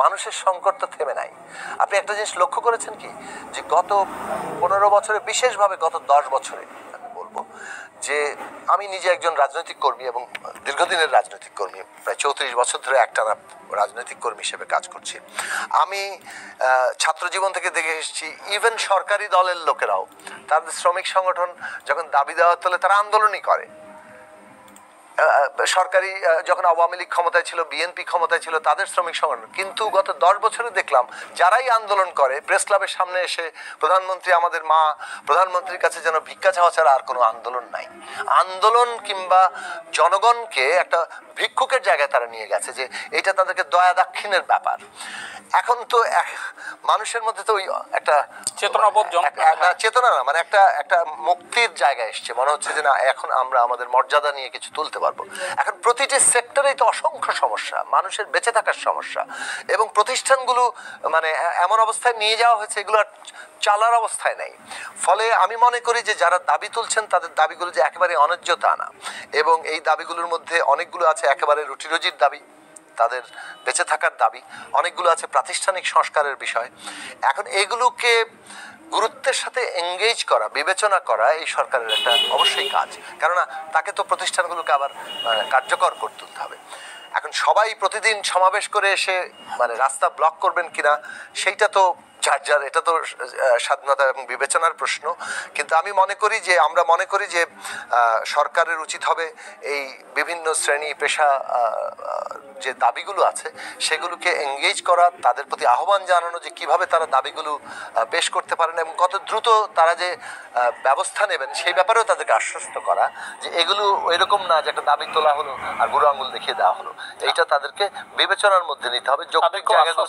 মানুষের সংকট তো থেমে নাই। আপনি একটা জিনিস লক্ষ্য করেছেন কি, যে গত 15 বছরে, বিশেষভাবে গত 10 বছরে আমি বলবো যে আমি নিজে একজন রাজনৈতিক কর্মী এবং দীর্ঘদিনের রাজনৈতিক কর্মী, প্রায় 34 বছর ধরে একটানা রাজনৈতিক কর্মী হিসেবে কাজ করছি। আমি ছাত্র জীবন থেকে দেখে এসেছি, ইভেন সরকারি দলের লোকেরাও তাদের শ্রমিক সংগঠন যখন দাবি দেওয়া তোলে তারা আন্দোলনই করে। সরকারি যখন আওয়ামী লীগ ক্ষমতায় ছিল, বিএনপি ক্ষমতায় ছিল, তাদের শ্রমিক সংগঠন। কিন্তু গত 10 বছরে দেখলাম যারাই আন্দোলন করে প্রেস ক্লাবের সামনে এসে প্রধানমন্ত্রী আমাদের মা, প্রধানমন্ত্রীর কাছে যেন ভিক্ষা চাওয়া ছাড়া আর কোনো আন্দোলন নাই। আন্দোলন কিংবা জনগণকে একটা ভিক্ষুকের জায়গায় তারা নিয়ে গেছে, যে এটা তাদেরকে দয়া দাক্ষিণ্যের ব্যাপার। এখন তো মানুষের মধ্যে তো ওই একটা চেতনা না, মানে একটা মুক্তির জায়গা এসছে, মনে হচ্ছে যে না, এখন আমরা আমাদের মর্যাদা নিয়ে কিছু তুলতে পারবো। এখন প্রতিটি সেক্টরেই তো অসংখ্য সমস্যা, মানুষের বেঁচে থাকার সমস্যা, এবং প্রতিষ্ঠানগুলো মানে এমন অবস্থায় নিয়ে যাওয়া হয়েছে এগুলো আর চালার অবস্থায় নেই। ফলে আমি মনে করি যে যারা দাবি তুলছেন তাদের দাবিগুলো যে একেবারে অন্যায্য তা না, এবং এই দাবিগুলোর মধ্যে অনেকগুলো আছে একেবারে রুটিরুজির দাবি, তাদের বেঁচে থাকার দাবি, অনেকগুলো আছে প্রাতিষ্ঠানিক সংস্কারের বিষয়। এখন এগুলোকে গুরুত্বের সাথে এঙ্গেজ করা, বিবেচনা করা এই সরকারের একটা অবশ্যই কাজ, কেননা তাকে তো প্রতিষ্ঠানগুলোকে আবার কার্যকর করে তুলতে হবে। এখন সবাই প্রতিদিন সমাবেশ করে এসে মানে রাস্তা ব্লক করবেন কিনা সেইটা তো যার, এটা তো স্বাধীনতা এবং বিবেচনার প্রশ্ন। কিন্তু আমি মনে করি যে, আমরা মনে করি যে সরকারের উচিত হবে এই বিভিন্ন শ্রেণী পেশা যে দাবিগুলো আছে সেগুলোকে এঙ্গেজ করা, তাদের প্রতি আহ্বান জানানো যে কিভাবে তারা দাবিগুলো পেশ করতে পারেন এবং কত দ্রুত তারা যে ব্যবস্থা নেবেন সেই ব্যাপারেও তাদেরকে আশ্বস্ত করা, যে এগুলো এরকম না যে একটা দাবি তোলা হলো আর বুড়ো আঙুল দেখিয়ে দেওয়া হলো। এইটা তাদেরকে বিবেচনার মধ্যে নিতে হবে, যৌক্তিক জায়গাগুলো